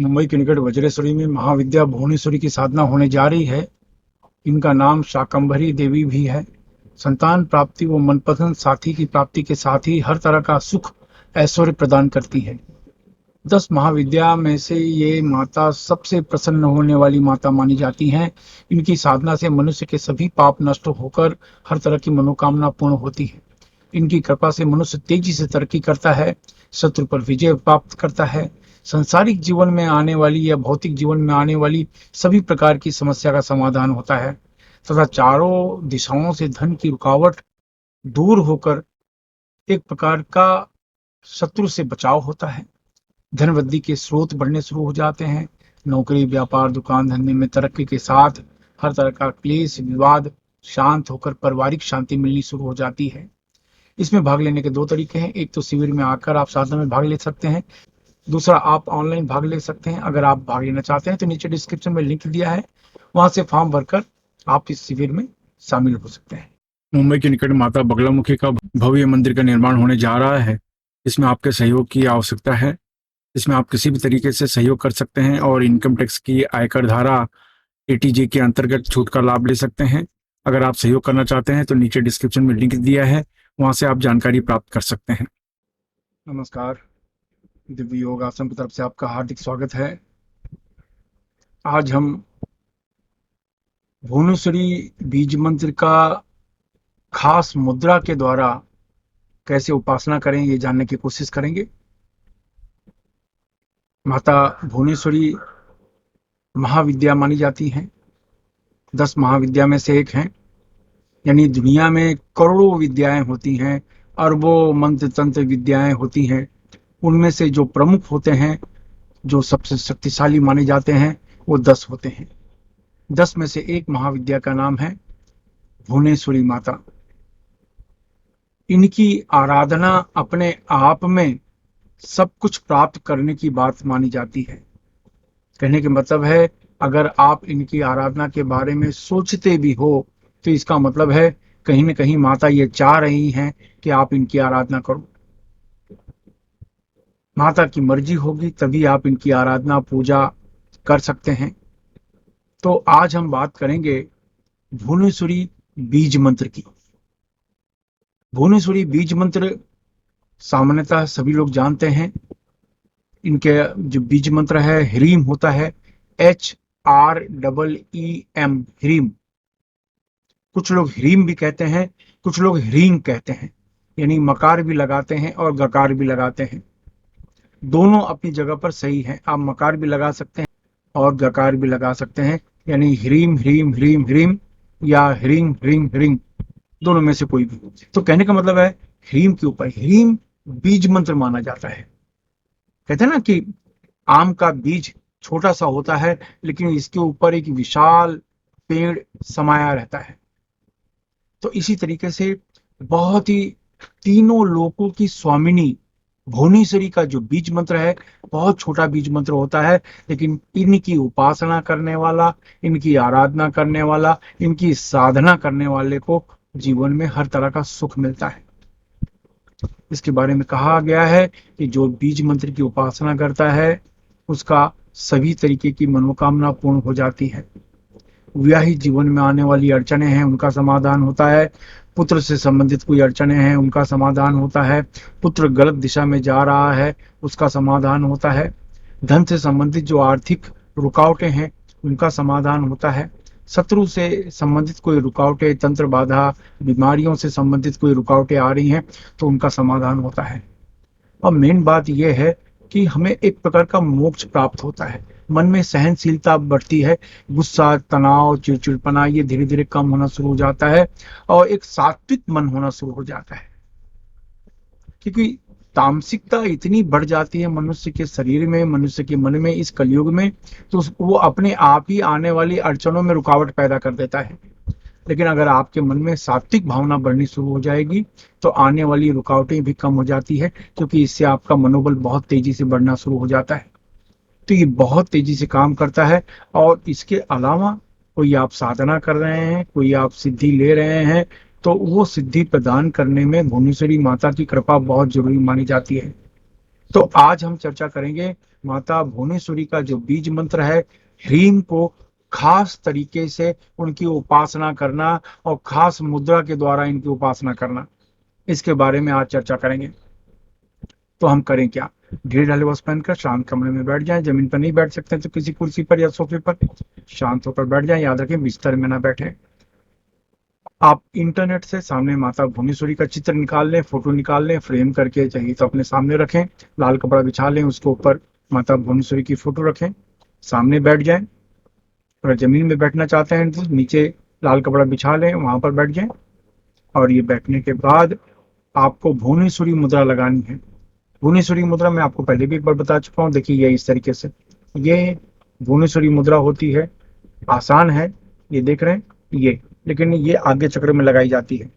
मुंबई के निकट वज्रेश्वरी में महाविद्या भुवनेश्वरी की साधना होने जा रही है। इनका नाम शाकंभरी देवी भी है। संतान प्राप्ति व मनपसंद साथी की प्राप्ति के साथ ही हर तरह का सुख ऐश्वर्य प्रदान करती है। 10 महाविद्या में से ये माता सबसे प्रसन्न होने वाली माता मानी जाती हैं। इनकी साधना से मनुष्य के सभी पाप नष्ट होकर हर तरह की मनोकामना पूर्ण होती है। इनकी कृपा से मनुष्य तेजी से तरक्की करता है, शत्रु पर विजय प्राप्त करता है, सांसारिक जीवन में आने वाली या भौतिक जीवन में आने वाली सभी प्रकार की समस्या का समाधान होता है तथा चारों दिशाओं से धन की रुकावट दूर होकर एक प्रकार का शत्रु से बचाव होता है। धन वृद्धि के स्रोत बढ़ने शुरू हो जाते हैं। नौकरी, व्यापार, दुकान धंधे में तरक्की के साथ हर तरह का क्लेश विवाद शांत होकर पारिवारिक शांति मिलनी शुरू हो जाती है। इसमें भाग लेने के 2 तरीके हैं। एक तो शिविर में आकर आप साधना में भाग ले सकते हैं, दूसरा आप ऑनलाइन भाग ले सकते हैं। अगर आप भाग लेना चाहते हैं तो नीचे डिस्क्रिप्शन में लिंक दिया है, वहां से फॉर्म भरकर आप इस शिविर में शामिल हो सकते हैं। मुंबई के निकट माता बगलामुखी का भव्य मंदिर का निर्माण होने जा रहा है। इसमें आपके सहयोग की आवश्यकता है। इसमें आप किसी भी तरीके से सहयोग कर सकते हैं और इनकम टैक्स की आयकर धारा एटीजे के अंतर्गत छूट का लाभ ले सकते हैं। अगर आप सहयोग करना चाहते हैं तो नीचे डिस्क्रिप्शन में लिंक दिया है, वहां से आप जानकारी प्राप्त कर सकते हैं। नमस्कार, दिव्य योग आश्रम की तरफ से आपका हार्दिक स्वागत है। आज हम भुवनेश्वरी बीज मंत्र का खास मुद्रा के द्वारा कैसे उपासना करें ये जानने की कोशिश करेंगे। माता भुवनेश्वरी महाविद्या मानी जाती हैं। 10 महाविद्या में से एक हैं। यानी दुनिया में करोड़ों विद्याएं होती हैं, अरबों मंत्र तंत्र विद्याएं होती हैं। उनमें से जो प्रमुख होते हैं, जो सबसे शक्तिशाली माने जाते हैं, वो 10 होते हैं। 10 में से एक महाविद्या का नाम है भुवनेश्वरी माता। इनकी आराधना अपने आप में सब कुछ प्राप्त करने की बात मानी जाती है। कहने के मतलब है, अगर आप इनकी आराधना के बारे में सोचते भी हो तो इसका मतलब है कहीं न कहीं माता ये चाह रही हैं कि आप इनकी आराधना करो। माता की मर्जी होगी तभी आप इनकी आराधना पूजा कर सकते हैं। तो आज हम बात करेंगे भुवनेश्वरी बीज मंत्र की। भुवनेश्वरी बीज मंत्र सामान्यतः सभी लोग जानते हैं। इनके जो बीज मंत्र है ह्रीम होता है, HREEM, ह्रीम। कुछ लोग ह्रीम भी कहते हैं, कुछ लोग ह्रींग कहते हैं, यानी मकार भी लगाते हैं और गकार भी लगाते हैं। दोनों अपनी जगह पर सही है। आप मकार भी लगा सकते हैं और गकार भी लगा सकते हैं, यानी ह्रीम ह्रीम ह्रीम ह्रीम या ह्रींग ह्रींग ह्रींग, दोनों में से कोई भी। तो कहने का मतलब है ह्रीम के ऊपर, ह्रीम बीज मंत्र माना जाता है। कहते हैं ना कि आम का बीज छोटा सा होता है लेकिन इसके ऊपर एक विशाल पेड़ समाया रहता है। तो इसी तरीके से बहुत ही तीनों लोकों की स्वामिनी भुवनेश्वरी का जो बीज मंत्र है बहुत छोटा बीज मंत्र होता है, लेकिन इनकी उपासना करने वाला, इनकी आराधना करने वाला, इनकी साधना करने वाले को जीवन में हर तरह का सुख मिलता है। इसके बारे में कहा गया है कि जो बीज मंत्र की उपासना करता है उसका सभी तरीके की मनोकामना पूर्ण हो जाती है। विवाहित जीवन में आने वाली अड़चने हैं उनका समाधान होता है। पुत्र से संबंधित कोई अड़चने हैं उनका समाधान होता है। पुत्र गलत दिशा में जा रहा है उसका समाधान होता है। धन से संबंधित जो आर्थिक रुकावटें हैं उनका समाधान होता है। शत्रु से संबंधित कोई रुकावटें, तंत्र बाधा, बीमारियों से संबंधित कोई रुकावटें आ रही हैं तो उनका समाधान होता है। और मेन बात यह है कि हमें एक प्रकार का मोक्ष प्राप्त होता है। मन में सहनशीलता बढ़ती है, गुस्सा, तनाव, चिड़चिड़पना ये धीरे धीरे कम होना शुरू हो जाता है और एक सात्विक मन होना शुरू हो जाता है। क्योंकि तामसिकता इतनी बढ़ जाती है मनुष्य के शरीर में, मनुष्य के मन में इस कलयुग में, तो वो अपने आप ही आने वाली अड़चनों में रुकावट पैदा कर देता है। लेकिन अगर आपके मन में सात्विक भावना बढ़नी शुरू हो जाएगी तो आने वाली रुकावटें भी कम हो जाती है, क्योंकि इससे आपका मनोबल बहुत तेजी से बढ़ना शुरू हो जाता है। तो ये बहुत तेजी से काम करता है। और इसके अलावा कोई आप साधना कर रहे हैं, कोई आप सिद्धि ले रहे हैं, तो वो सिद्धि प्रदान करने में भुवनेश्वरी माता की कृपा बहुत जरूरी मानी जाती है। तो आज हम चर्चा करेंगे माता भुवनेश्वरी का जो बीज मंत्र है, ह्रीम को खास तरीके से उनकी उपासना करना और खास मुद्रा के द्वारा इनकी उपासना करना, इसके बारे में आज चर्चा करेंगे। तो हम करें क्या? ढेर ढाले वस्त्र पहनकर शांत कमरे में बैठ जाएं। जमीन पर नहीं बैठ सकते तो किसी कुर्सी पर या सोफे पर शांत होकर बैठ जाएं। याद रखें, बिस्तर में ना बैठे। आप इंटरनेट से सामने माता भुवनेश्वरी का चित्र निकाल लें, फोटो निकाल लें, फ्रेम करके चाहिए तो अपने सामने रखें। लाल कपड़ा बिछा लें, उसके ऊपर माता भुवनेश्वरी की फोटो रखें, सामने बैठ जाएं। अगर जमीन में बैठना चाहते हैं तो नीचे लाल कपड़ा बिछा लें, वहां पर बैठ जाएं। और ये बैठने के बाद आपको भुवनेश्वरी मुद्रा लगानी है। भुवनेश्वरी मुद्रा मैं आपको पहले भी एक बार बता चुका हूँ। देखिए, ये इस तरीके से ये भुवनेश्वरी मुद्रा होती है। आसान है, ये देख रहे हैं ये, लेकिन ये आगे चक्र में लगाई जाती है।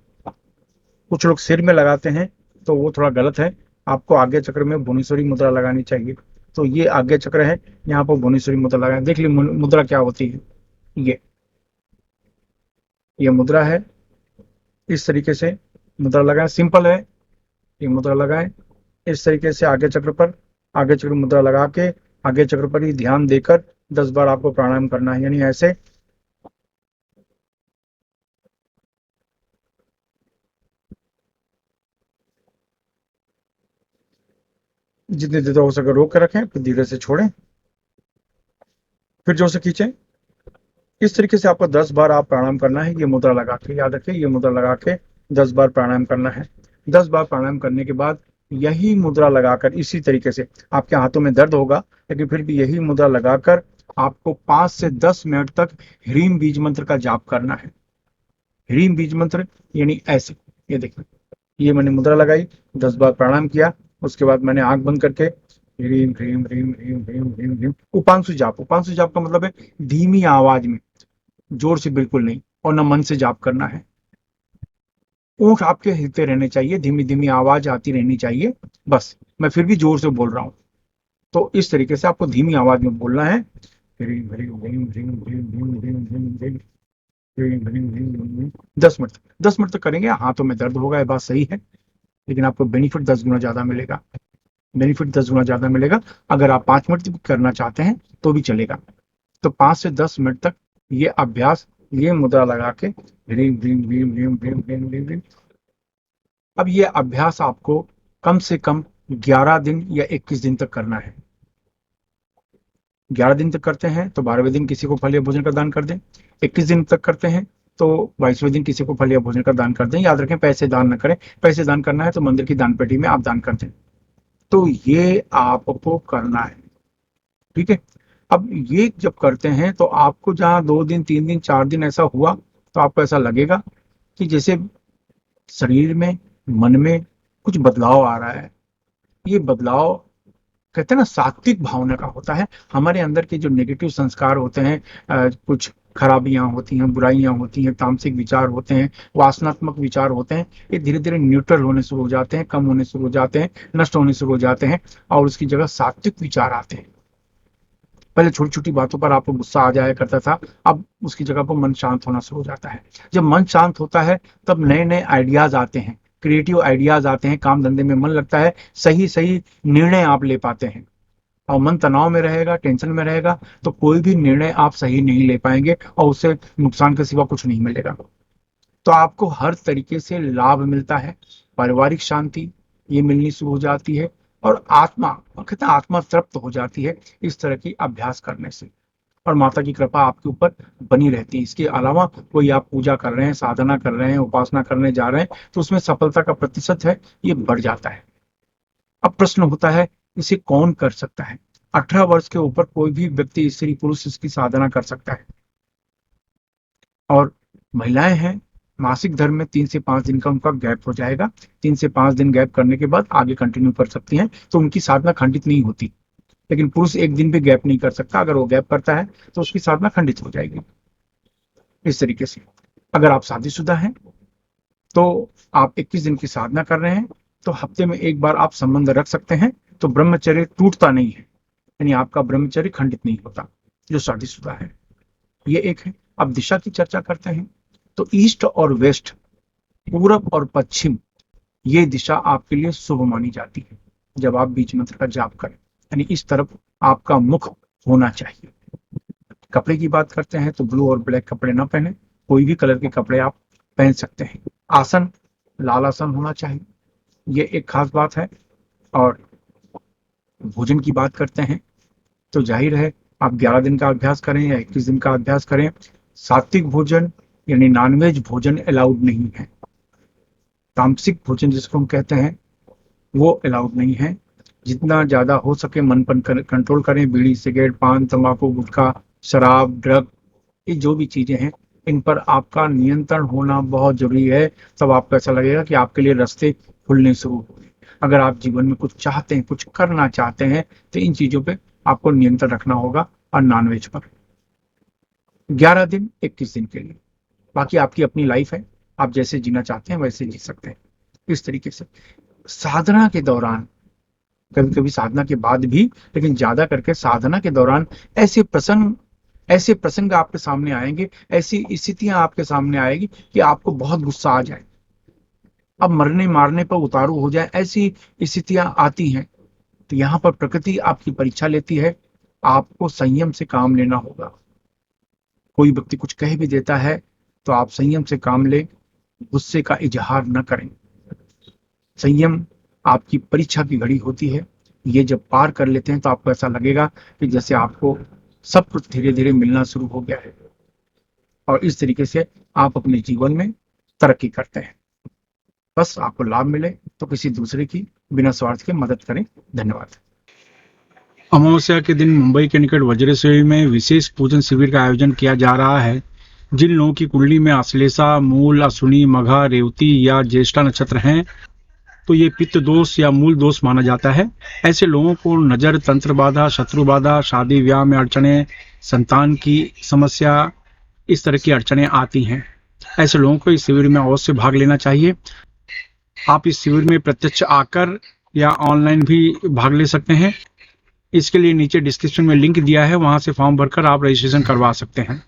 कुछ लोग सिर में लगाते हैं तो वो थोड़ा गलत है। आपको आगे चक्र में भुवनेश्वरी मुद्रा लगानी चाहिए। तो ये आगे चक्र है, यहाँ पर भुवनेश्वरी मुद्रा लगाए। देख ली मुद्रा क्या होती है। ये मुद्रा है। इस तरीके से मुद्रा लगाएं, सिंपल है। ये मुद्रा लगाएं इस तरीके से आगे चक्र पर। आगे चक्र मुद्रा लगा के आगे चक्र पर ही ध्यान देकर 10 बार आपको प्राणायाम करना है, यानी ऐसे। जितनी देर हो सके रोक के रखें, फिर धीरे से छोड़ें, फिर जोर से खींचें। इस तरीके से आपको 10 बार आप प्राणायाम करना है। ये मुद्रा लगा के, याद रखिए, ये मुद्रा लगा के 10 बार प्राणायाम करना है। 10 बार प्राणायाम करने के बाद यही मुद्रा लगाकर इसी तरीके से, आपके हाथों में दर्द होगा लेकिन फिर भी यही मुद्रा लगाकर आपको 5 से 10 मिनट तक ह्रीम बीज मंत्र का जाप करना है। ह्रीम बीज मंत्र यानी ऐसे, ये देखिए, ये मैंने मुद्रा लगाई, 10 बार प्राणायाम किया, उसके बाद मैंने आंख बंद करके ह्रीम ह्रीम ह्रीम ह्रीम ह्रीम ह्रीम ह्रीम उपांशु जाप। उपांशु जाप का मतलब है धीमी आवाज में, जोर से बिल्कुल नहीं, और न मन से जाप करना है। ऊँट आपके हिलते रहने चाहिए, धीमी धीमी आवाज आती रहनी चाहिए, बस। मैं फिर भी जोर से बोल रहा हूँ। तो इस तरीके से आपको धीमी आवाज में बोलना है। 10 मिनट तक, 10 मिनट तक करेंगे। हाथों में दर्द होगा, ये बात सही है, लेकिन आपको बेनिफिट 10 गुना ज्यादा मिलेगा। बेनिफिट 10 गुना ज्यादा मिलेगा। अगर आप 5 मिनट तक करना चाहते हैं तो भी चलेगा। तो 5 से 10 मिनट तक ये अभ्यास, ये मुद्रा लगा के रीम रीम रीम रीम रीम रीम रीम रीम। अब ये अभ्यास आपको कम से कम 11 दिन या 21 दिन तक करना है। 11 दिन तक करते हैं तो 12वें दिन किसी को फल या भोजन का दान कर दें। 21 दिन तक करते हैं तो 22वें दिन किसी को फल या भोजन का दान कर दें। याद रखें, पैसे दान न करें। पैसे दान करना है तो मंदिर की दान पेटी में आप दान कर दें। तो ये आपको करना है, ठीक है। अब ये जब करते हैं तो आपको जहां 2 दिन 3 दिन 4 दिन ऐसा हुआ तो आपको ऐसा लगेगा कि जैसे शरीर में, मन में कुछ बदलाव आ रहा है। ये बदलाव कहते हैं ना, सात्विक भावना का होता है। हमारे अंदर के जो नेगेटिव संस्कार होते हैं, कुछ खराबियां होती हैं, बुराइयां होती हैं, तामसिक विचार होते हैं, वासनात्मक विचार होते हैं, ये धीरे धीरे न्यूट्रल होने शुरू हो जाते हैं, कम होने शुरू हो जाते हैं, नष्ट होने शुरू हो जाते हैं, और उसकी जगह सात्विक विचार आते हैं। पहले छोटी छोटी बातों पर आपको गुस्सा आ जाया करता था, अब उसकी जगह पर मन शांत होना शुरू हो जाता है। जब मन शांत होता है तब नए नए आइडियाज आते हैं, क्रिएटिव आइडियाज आते हैं, काम धंधे में मन लगता है, सही सही निर्णय आप ले पाते हैं। और मन तनाव में रहेगा, टेंशन में रहेगा, तो कोई भी निर्णय आप सही नहीं ले पाएंगे और उससे नुकसान के सिवा कुछ नहीं मिलेगा। तो आपको हर तरीके से लाभ मिलता है। पारिवारिक शांति ये मिलनी शुरू हो जाती है, और आत्मा, और कहते हैं आत्मा तृप्त हो जाती है इस तरह की अभ्यास करने से। और माता की कृपा आपके ऊपर बनी रहती है। इसके अलावा कोई आप पूजा कर रहे हैं, साधना कर रहे हैं, उपासना करने जा रहे हैं, तो उसमें सफलता का प्रतिशत है ये बढ़ जाता है। अब प्रश्न होता है, इसे कौन कर सकता है? 18 वर्ष के ऊपर कोई भी व्यक्ति, स्त्री पुरुष, इसकी साधना कर सकता है। और महिलाएं हैं, मासिक धर्म में 3 से 5 दिन का उनका गैप हो जाएगा। 3 से 5 दिन गैप करने के बाद आगे कंटिन्यू कर सकती हैं, तो उनकी साधना खंडित नहीं होती। लेकिन पुरुष एक दिन भी गैप नहीं कर सकता। अगर वो गैप करता है तो उसकी साधना खंडित हो जाएगी। इस तरीके से अगर आप शादीशुदा हैं तो आप 21 दिन की साधना कर रहे हैं, तो हफ्ते में एक बार आप संबंध रख सकते हैं, तो ब्रह्मचर्य टूटता नहीं है, यानी आपका ब्रह्मचर्य खंडित नहीं होता जो शादीशुदा है। ये एक है। अब दिशा की चर्चा करते हैं। तो ईस्ट और वेस्ट, पूरब और पश्चिम, ये दिशा आपके लिए शुभ मानी जाती है। जब आप बीज मंत्र का जाप करें, यानी इस तरफ आपका मुख होना चाहिए। कपड़े की बात करते हैं तो ब्लू और ब्लैक कपड़े ना पहने, कोई भी कलर के कपड़े आप पहन सकते हैं। आसन लाल आसन होना चाहिए, ये एक खास बात है। और भोजन की बात करते हैं तो जाहिर है आप 11 दिन का अभ्यास करें या 21 दिन का अभ्यास करें, सात्विक भोजन यानी नॉनवेज भोजन अलाउड नहीं है। तामसिक भोजन जिसको हम कहते हैं वो अलाउड नहीं है। जितना ज़्यादा हो सके मन पर कंट्रोल करें। बीड़ी, सिगरेट, पान, तंबाकू, गुटखा, शराब, ड्रग, ये जो भी चीज़ें हैं इन पर आपका नियंत्रण होना बहुत ज़रूरी है। तब आपको ऐसा लगेगा कि आपके लिए रास्ते खुलने शुरू हो गए। अगर आप जीवन में कुछ चाहते हैं, कुछ करना चाहते हैं, तो इन चीज़ों पे आपको नियंत्रण रखना होगा। और नॉनवेज पर 11 दिन 21 दिन के लिए, बाकी आपकी अपनी लाइफ है, आप जैसे जीना चाहते हैं वैसे जी सकते हैं। इस तरीके से साधना के दौरान, कभी कभी साधना के बाद भी, लेकिन ज्यादा करके साधना के दौरान ऐसे प्रसंग आपके सामने आएंगे, ऐसी स्थितियां आपके सामने आएगी कि आपको बहुत गुस्सा आ जाए, अब मरने मारने पर उतारू हो जाए, ऐसी स्थितियां आती हैं। तो यहाँ पर प्रकृति आपकी परीक्षा लेती है, आपको संयम से काम लेना होगा। कोई व्यक्ति कुछ कह भी देता है तो आप संयम से काम लें, गुस्से का इजहार न करें। संयम आपकी परीक्षा की घड़ी होती है। ये जब पार कर लेते हैं तो आपको ऐसा लगेगा कि जैसे आपको सब कुछ धीरे धीरे मिलना शुरू हो गया है, और इस तरीके से आप अपने जीवन में तरक्की करते हैं। बस आपको लाभ मिले तो किसी दूसरे की बिना स्वार्थ के मदद करें। धन्यवाद। अमावस्या के दिन मुंबई के निकट वज्रेश्वरी में विशेष पूजन शिविर का आयोजन किया जा रहा है। जिन लोगों की कुंडली में आश्लेषा, मूल, अश्विनी, मघा, रेवती या ज्येष्ठा नक्षत्र हैं, तो ये पित्त दोष या मूल दोष माना जाता है। ऐसे लोगों को नजर, तंत्र बाधा, शत्रु बाधा, शादी ब्याह में अड़चने, संतान की समस्या, इस तरह की अड़चने आती हैं। ऐसे लोगों को इस शिविर में अवश्य भाग लेना चाहिए। आप इस शिविर में प्रत्यक्ष आकर या ऑनलाइन भी भाग ले सकते हैं। इसके लिए नीचे डिस्क्रिप्शन में लिंक दिया है, वहां से फॉर्म भरकर आप रजिस्ट्रेशन करवा सकते हैं।